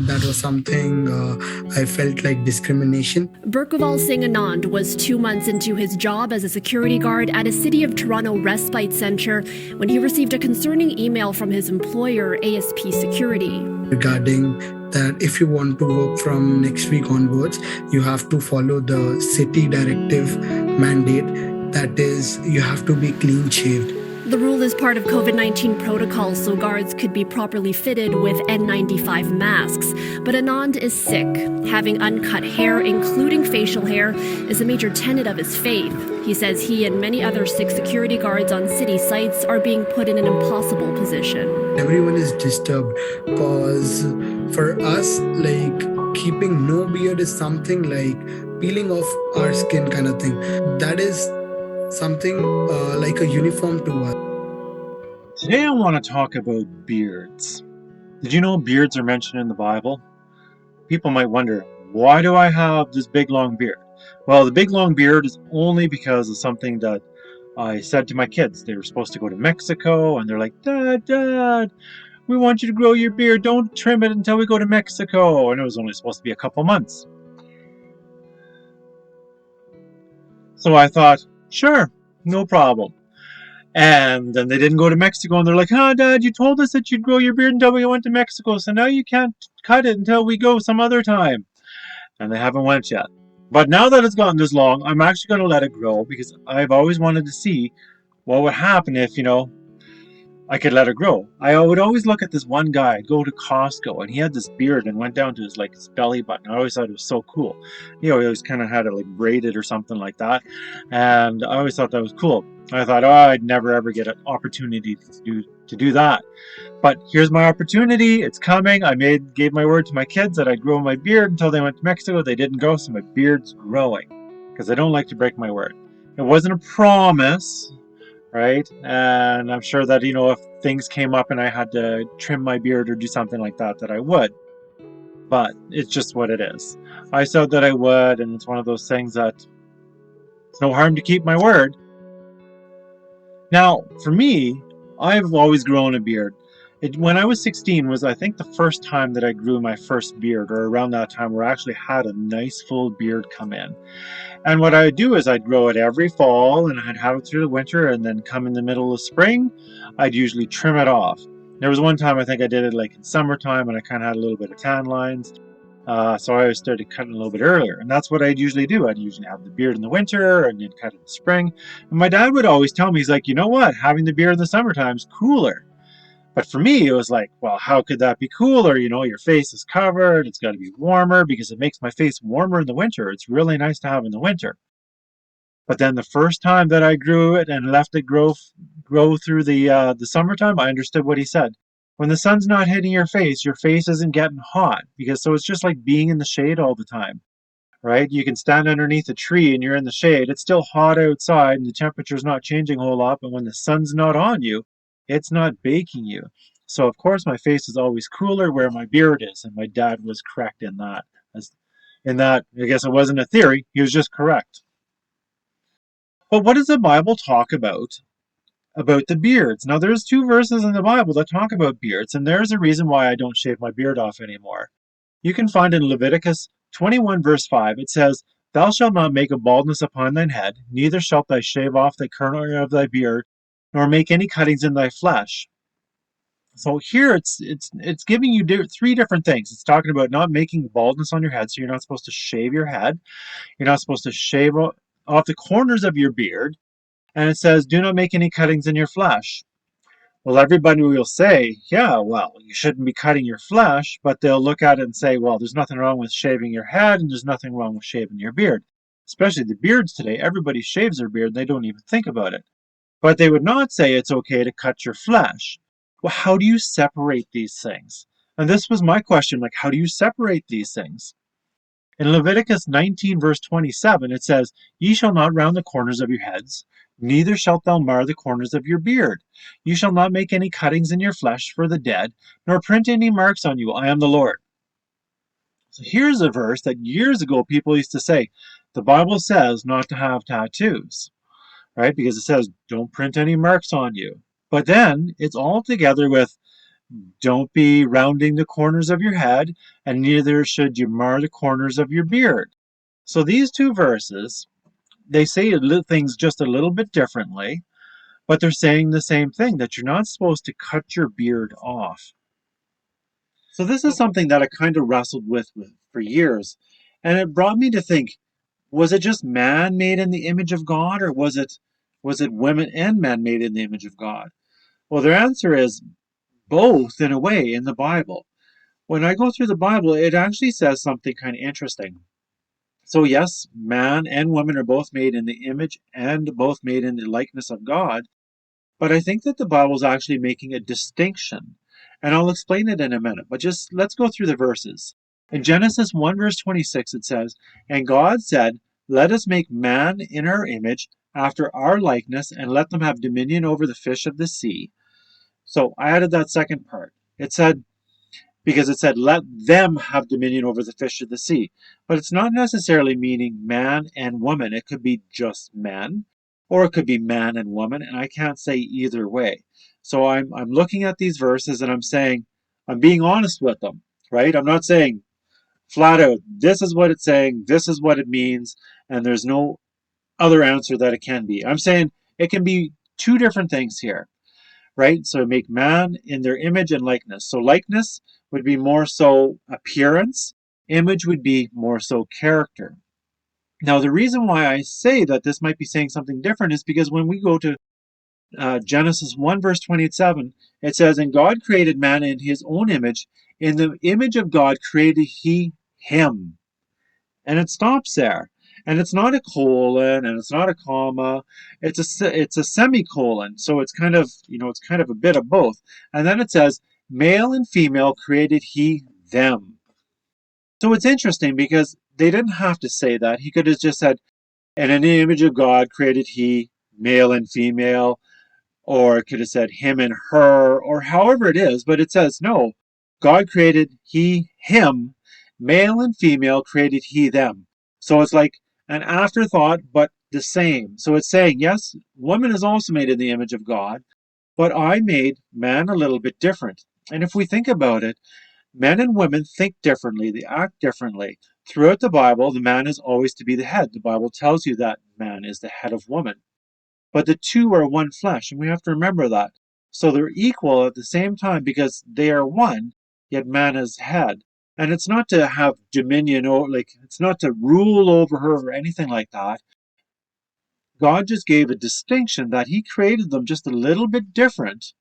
That was something I felt like discrimination. Burkaval Singh Anand was 2 months into his job as a security guard at a City of Toronto respite centre when he received a concerning email from his employer, ASP Security. Regarding that, if you want to work from next week onwards, you have to follow the city directive mandate. That is, you have to be clean shaved. The rule is part of COVID-19 protocols so guards could be properly fitted with N95 masks. But Anand is Sikh. Having uncut hair, including facial hair, is a major tenet of his faith. He says he and many other Sikh security guards on city sites are being put in an impossible position. Everyone is disturbed because for us, like, keeping no beard is something like peeling off our skin kind of thing. That is something like a uniform to us. Today I want to talk about beards. Did you know beards are mentioned in the Bible? People might wonder, why do I have this big long beard? Well, the big long beard is only because of something that I said to my kids. They were supposed to go to Mexico, and they're like, Dad, we want you to grow your beard. Don't trim it until we go to Mexico. And it was only supposed to be a couple months. So I thought, sure, no problem. And then they didn't go to Mexico, and they're like, Dad, you told us that you'd grow your beard until we went to Mexico, so now you can't cut it until we go some other time. And they haven't went yet. But now that it's gotten this long, I'm actually going to let it grow because I've always wanted to see what would happen if, I could let it grow. I would always look at this one guy, go to Costco, and he had this beard and went down to his belly button. I always thought it was so cool. He always kind of had it braided or something like that, and I always thought that was cool. I thought, I'd never ever get an opportunity to do that. But here's my opportunity. It's coming. I gave my word to my kids that I'd grow my beard until they went to Mexico. They didn't go, so my beard's growing because I don't like to break my word. It wasn't a promise, right? And I'm sure that, if things came up and I had to trim my beard or do something like that, that I would. But it's just what it is. I said that I would, and it's one of those things that it's no harm to keep my word. Now, for me, I've always grown a beard. When I was 16 was, I think, the first time that I grew my first beard, or around that time where I actually had a nice full beard come in. And what I'd do is I'd grow it every fall, and I'd have it through the winter, and then come in the middle of spring, I'd usually trim it off. There was one time I think I did it in summertime, and I kind of had a little bit of tan lines. So I started cutting a little bit earlier, and that's what I'd usually do. I'd usually have the beard in the winter and then cut it in the spring. And my dad would always tell me, he's like, you know what, having the beard in the summertime is cooler. But for me, it was like, well, how could that be cooler? Your face is covered. It's got to be warmer because it makes my face warmer in the winter. It's really nice to have in the winter. But then the first time that I grew it and left it grow through the summertime, I understood what he said. When the sun's not hitting your face isn't getting hot so it's just like being in the shade all the time, right? You can stand underneath a tree and you're in the shade. It's still hot outside and the temperature's not changing a whole lot, but when the sun's not on you, it's not baking you. So of course my face is always cooler where my beard is, and my dad was correct in that. I guess it wasn't a theory, he was just correct. But what does the Bible talk about the beards? Now there's 2 verses in the Bible that talk about beards, and there's a reason why I don't shave my beard off anymore. You can find in Leviticus 21 verse 5, it says, Thou shalt not make a baldness upon thine head, neither shalt thou shave off the corner of thy beard, nor make any cuttings in thy flesh. So here it's giving you 3 different things. It's talking about not making baldness on your head, so you're not supposed to shave your head. You're not supposed to shave off the corners of your beard. And it says, do not make any cuttings in your flesh. Well, everybody will say, yeah, well, you shouldn't be cutting your flesh, but they'll look at it and say, well, there's nothing wrong with shaving your head, and there's nothing wrong with shaving your beard. Especially the beards today, everybody shaves their beard, and they don't even think about it. But they would not say it's okay to cut your flesh. Well, how do you separate these things? And this was my question, how do you separate these things? In Leviticus 19 verse 27, it says, Ye shall not round the corners of your heads, neither shalt thou mar the corners of your beard. You shall not make any cuttings in your flesh for the dead, nor print any marks on you. I am the Lord. So here's a verse that years ago people used to say, the Bible says not to have tattoos, right? Because it says, don't print any marks on you. But then it's all together with Don't be rounding the corners of your head, and neither should you mar the corners of your beard. So these two verses, they say things just a little bit differently, but they're saying the same thing, that you're not supposed to cut your beard off. So this is something that I kind of wrestled with for years, and it brought me to think, was it just man made in the image of God, or was it women and men made in the image of God? Well, their answer is both in a way in the Bible. When I go through the Bible, it actually says something kind of interesting. So yes, man and woman are both made in the image and both made in the likeness of God, but I think that the Bible is actually making a distinction. And I'll explain it in a minute, but just let's go through the verses. In Genesis 1, verse 26, it says, "And God said, Let us make man in our image, after our likeness, and let them have dominion over the fish of the sea." So I added that second part. It said, because it said, let them have dominion over the fish of the sea. But it's not necessarily meaning man and woman. It could be just men, or it could be man and woman, and I can't say either way. So I'm looking at these verses and I'm saying, I'm being honest with them, right? I'm not saying flat out, this is what it's saying, this is what it means, and there's no other answer that it can be. I'm saying it can be two different things here, right? So make man in their image and likeness. So likeness would be more so appearance, image would be more so character. Now, the reason why I say that this might be saying something different is because when we go to Genesis 1, verse 27, it says, And God created man in his own image. In the image of God created he him. And it stops there. And it's not a colon and it's not a comma. It's a semicolon. So it's kind of, it's kind of a bit of both. And then it says, male and female created he them. So it's interesting because they didn't have to say that. He could have just said, and in the image of God created he male and female, or it could have said him and her, or however it is, but it says no. God created he him, male and female created he them. So it's like an afterthought, but the same. So it's saying, yes, woman is also made in the image of God, but I made man a little bit different. And if we think about it, men and women think differently, they act differently. Throughout the Bible, the man is always to be the head. The Bible tells you that man is the head of woman. But the two are one flesh, and we have to remember that. So they're equal at the same time because they are one, yet man is head. And it's not to have dominion or it's not to rule over her or anything like that. God just gave a distinction that he created them just a little bit different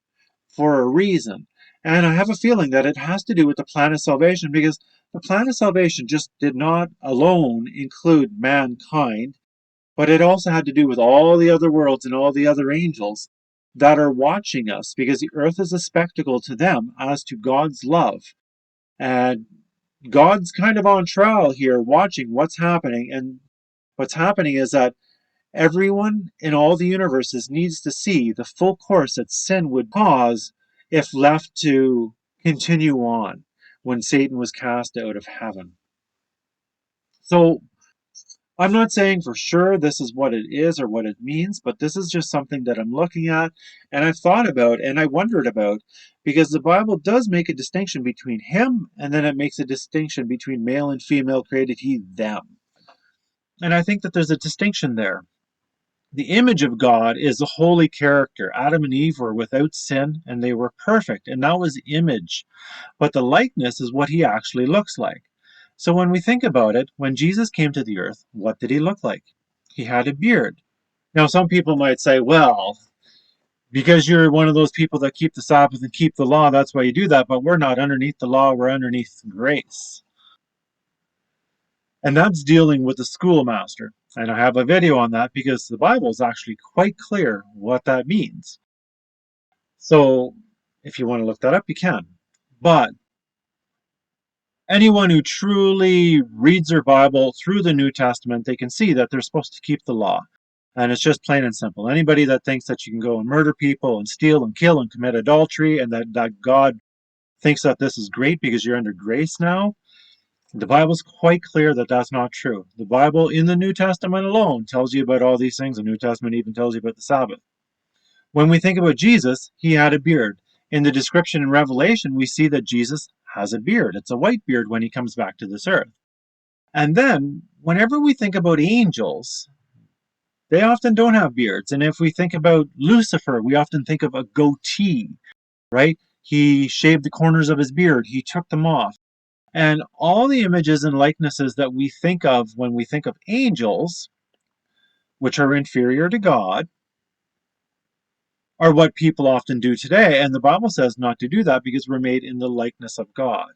for a reason. And I have a feeling that it has to do with the plan of salvation because the plan of salvation just did not alone include mankind, but it also had to do with all the other worlds and all the other angels that are watching us because the earth is a spectacle to them as to God's love. And God's kind of on trial here watching what's happening. And what's happening is that everyone in all the universes needs to see the full course that sin would cause if left to continue on when Satan was cast out of heaven. So I'm not saying for sure this is what it is or what it means, but this is just something that I'm looking at and I've thought about and I wondered about because the Bible does make a distinction between him and then it makes a distinction between male and female created he them. And I think that there's a distinction there. The image of God is a holy character. Adam and Eve were without sin and they were perfect, and that was image. But the likeness is what he actually looks like. So when we think about it, when Jesus came to the earth, what did he look like? He had a beard. Now, some people might say, well, because you're one of those people that keep the Sabbath and keep the law, that's why you do that. But we're not underneath the law, we're underneath grace. And that's dealing with the schoolmaster. And I have a video on that because the Bible is actually quite clear what that means. So if you want to look that up, you can. But anyone who truly reads their Bible through the New Testament, they can see that they're supposed to keep the law. And it's just plain and simple. Anybody that thinks that you can go and murder people and steal and kill and commit adultery and that God thinks that this is great because you're under grace now, the Bible's quite clear that that's not true. The Bible in the New Testament alone tells you about all these things. The New Testament even tells you about the Sabbath. When we think about Jesus, he had a beard. In the description in Revelation, we see that Jesus has a beard. It's a white beard when he comes back to this earth. And then, whenever we think about angels, they often don't have beards. And if we think about Lucifer, we often think of a goatee, right? He shaved the corners of his beard, he took them off. And all the images and likenesses that we think of when we think of angels, which are inferior to God, are what people often do today. And the Bible says not to do that because we're made in the likeness of God.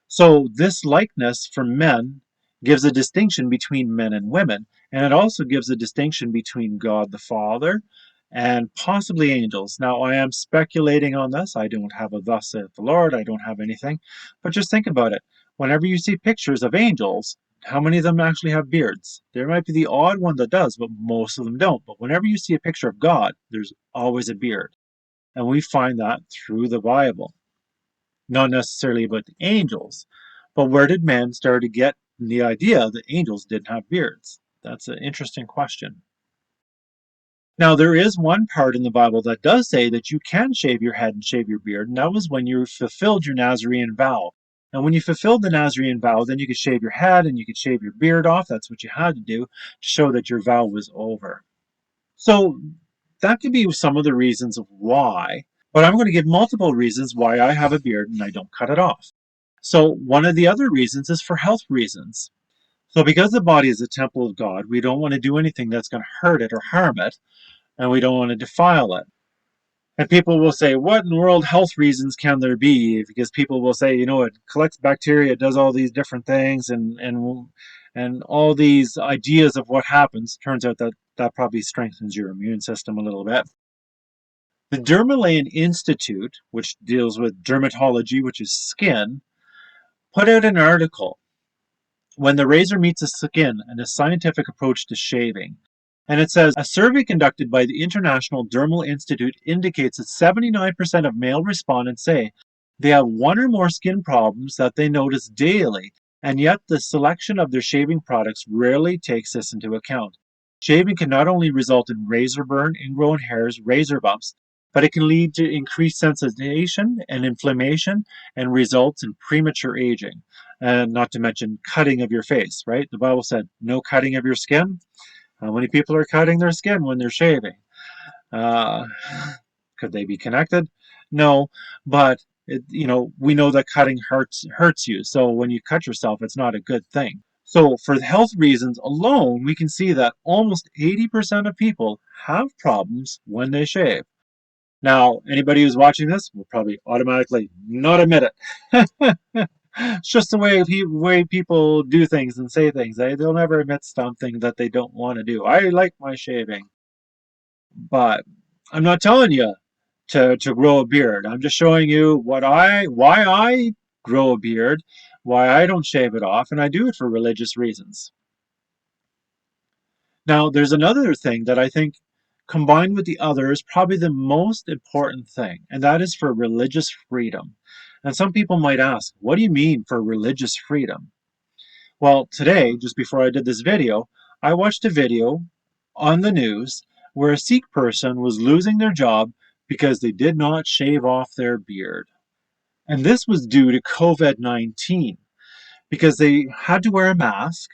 So this likeness for men gives a distinction between men and women, and it also gives a distinction between God the Father and possibly angels. Now, I am speculating on this. I don't have a thus saith the Lord. I don't have anything. But just think about it. Whenever you see pictures of angels, how many of them actually have beards? There might be the odd one that does, but most of them don't. But whenever you see a picture of God, there's always a beard. And we find that through the Bible. Not necessarily about the angels, but where did man start to get the idea that angels didn't have beards? That's an interesting question. Now, there is one part in the Bible that does say that you can shave your head and shave your beard, and that was when you fulfilled your Nazarene vow. And when you fulfilled the Nazarene vow, then you could shave your head and you could shave your beard off. That's what you had to do to show that your vow was over. So that could be some of the reasons of why. But I'm going to give multiple reasons why I have a beard and I don't cut it off. So one of the other reasons is for health reasons. So because the body is a temple of God, we don't want to do anything that's going to hurt it or harm it, and we don't want to defile it. And people will say, what in the world health reasons can there be? Because people will say, it collects bacteria, it does all these different things, and all these ideas of what happens. Turns out that probably strengthens your immune system a little bit. The Dermalayan Institute, which deals with dermatology, which is skin, put out an article, When the Razor Meets the Skin, and a Scientific Approach to Shaving. And it says, a survey conducted by the International Dermal Institute indicates that 79% of male respondents say they have one or more skin problems that they notice daily, and yet the selection of their shaving products rarely takes this into account. Shaving can not only result in razor burn, ingrown hairs, razor bumps, but it can lead to increased sensitization and inflammation and results in premature aging. And not to mention cutting of your face, right? The Bible said, no cutting of your skin. How many people are cutting their skin when they're shaving? Uh, could they be connected? No, but we know that cutting hurts you. So when you cut yourself, it's not a good thing. So for health reasons alone, we can see that almost 80% of people have problems when they shave. Now, anybody who's watching this will probably automatically not admit it. It's just the way people do things and say things. They'll never admit something that they don't want to do. I like my shaving, but I'm not telling you to grow a beard. I'm just showing you why I grow a beard, why I don't shave it off, and I do it for religious reasons. Now, there's another thing that I think combined with the other is probably the most important thing, and that is for religious freedom. And some people might ask, what do you mean for religious freedom? Well, today, just before I did this video, I watched a video on the news where a Sikh person was losing their job because they did not shave off their beard. And this was due to COVID-19 because they had to wear a mask,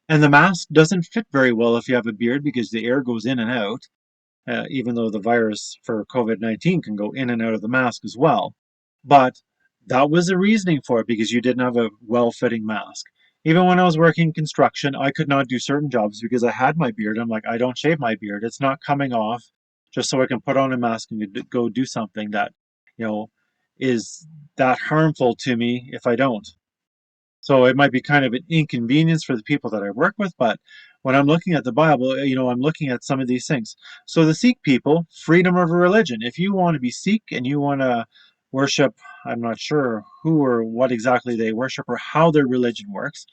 and the mask doesn't fit very well if you have a beard because the air goes in and out, even though the virus for COVID-19 can go in and out of the mask as well. But that was the reasoning for it, because you didn't have a well-fitting mask. Even when I was working construction, I could not do certain jobs because I had my beard. I'm like, I don't shave my beard. It's not coming off just so I can put on a mask and go do something that, is that harmful to me if I don't. So it might be kind of an inconvenience for the people that I work with, but when I'm looking at the Bible, I'm looking at some of these things. So the Sikh people, freedom of religion. If you want to be Sikh and you want to worship, I'm not sure who or what exactly they worship or how their religion works,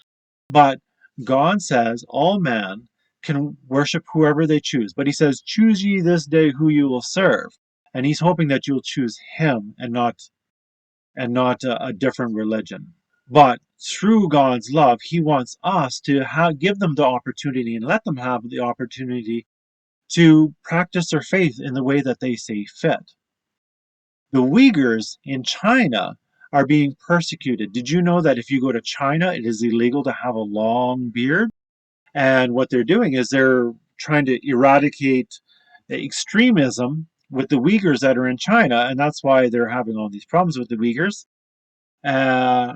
but God says all man can worship whoever they choose. But he says, choose ye this day who you will serve. And he's hoping that you'll choose him and not a different religion. But through God's love, he wants us to give them the opportunity and let them have the opportunity to practice their faith in the way that they see fit. The Uyghurs in China are being persecuted. Did you know that if you go to China, it is illegal to have a long beard? And what they're doing is they're trying to eradicate extremism with the Uyghurs that are in China, and that's why they're having all these problems with the Uyghurs. Uh,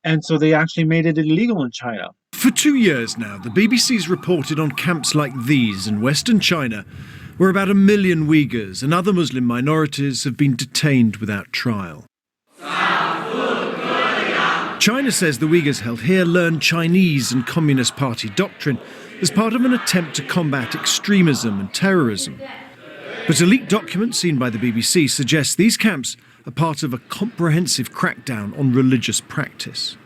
and so they actually made it illegal in China. For 2 years now, the BBC's reported on camps like these in Western China, where about 1 million Uyghurs and other Muslim minorities have been detained without trial. China says the Uyghurs held here learned Chinese and Communist Party doctrine as part of an attempt to combat extremism and terrorism. But a leaked document seen by the BBC suggests these camps are part of a comprehensive crackdown on religious practice.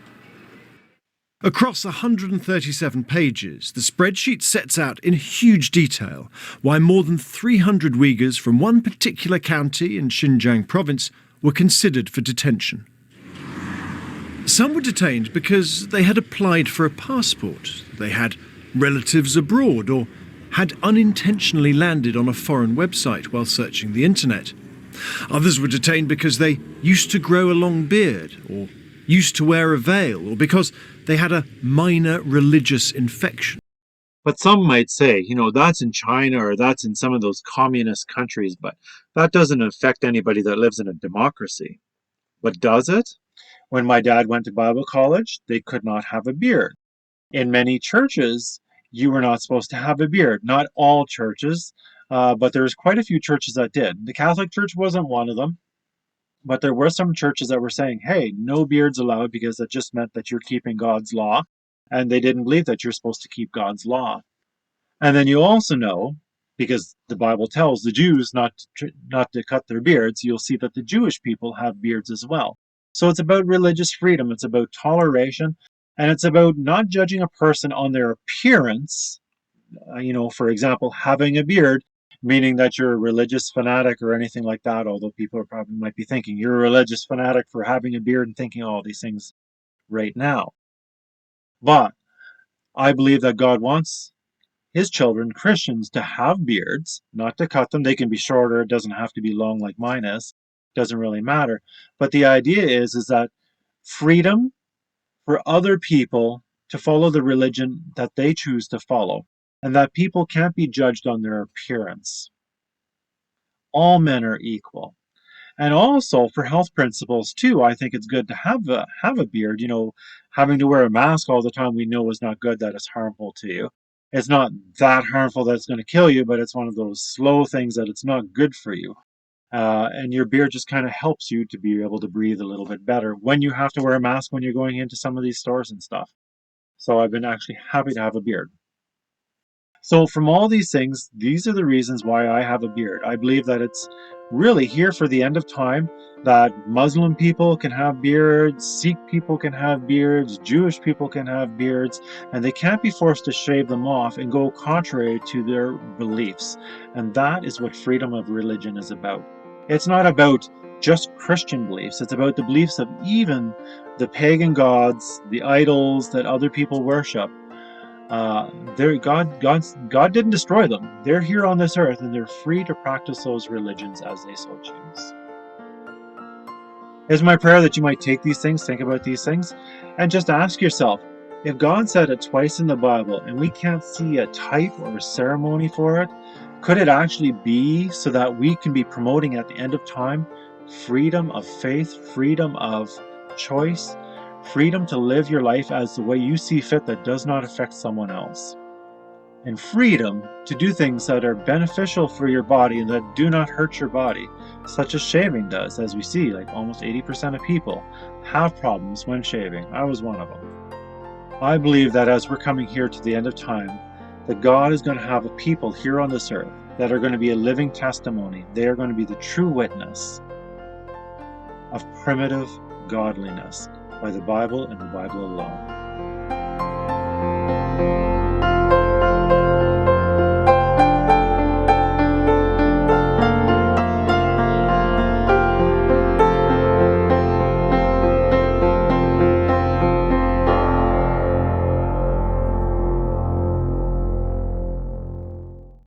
Across 137 pages, the spreadsheet sets out in huge detail why more than 300 Uyghurs from one particular county in Xinjiang province were considered for detention. Some were detained because they had applied for a passport, they had relatives abroad, or had unintentionally landed on a foreign website while searching the internet. Others were detained because they used to grow a long beard, or used to wear a veil, or because they had a minor religious infection. But some might say, that's in China or that's in some of those communist countries, but that doesn't affect anybody that lives in a democracy. But does it? When my dad went to Bible college, they could not have a beard. In many churches, you were not supposed to have a beard. Not all churches, but there's quite a few churches that did. The Catholic Church wasn't one of them, but there were some churches that were saying, hey, no beards allowed, because that just meant that you're keeping God's law, and they didn't believe that you're supposed to keep God's law. And then you also know, because the Bible tells the Jews not to cut their beards, you'll see that the Jewish people have beards as well. So it's about religious freedom, it's about toleration, and it's about not judging a person on their appearance. For example, having a beard, meaning that you're a religious fanatic or anything like that, although people are probably might be thinking you're a religious fanatic for having a beard and thinking all these things right now. But I believe that God wants his children, Christians, to have beards, not to cut them. They can be shorter, it doesn't have to be long like mine is. Doesn't really matter. But the idea is that freedom for other people to follow the religion that they choose to follow, and that people can't be judged on their appearance. All men are equal. And also for health principles too, I think it's good to have a beard. Having to wear a mask all the time, we know is not good, that is harmful to you. It's not that harmful that it's going to kill you, but it's one of those slow things that it's not good for you. And your beard just kind of helps you to be able to breathe a little bit better when you have to wear a mask when you're going into some of these stores and stuff. So I've been actually happy to have a beard. So from all these things, these are the reasons why I have a beard. I believe that it's really here for the end of time, that Muslim people can have beards, Sikh people can have beards, Jewish people can have beards, and they can't be forced to shave them off and go contrary to their beliefs. And that is what freedom of religion is about. It's not about just Christian beliefs. It's about the beliefs of even the pagan gods, the idols that other people worship. God didn't destroy them. They're here on this earth, and they're free to practice those religions as they so choose. It's my prayer that you might take these things, think about these things, and just ask yourself, if God said it twice in the Bible and we can't see a type or a ceremony for it, could it actually be so that we can be promoting at the end of time freedom of faith, freedom of choice, freedom to live your life as the way you see fit that does not affect someone else, and freedom to do things that are beneficial for your body and that do not hurt your body, such as shaving does, as we see, like almost 80% of people have problems when shaving. I was one of them. I believe that as we're coming here to the end of time, that God is going to have a people here on this earth that are going to be a living testimony. They are going to be the true witness of primitive godliness by the Bible and the Bible alone.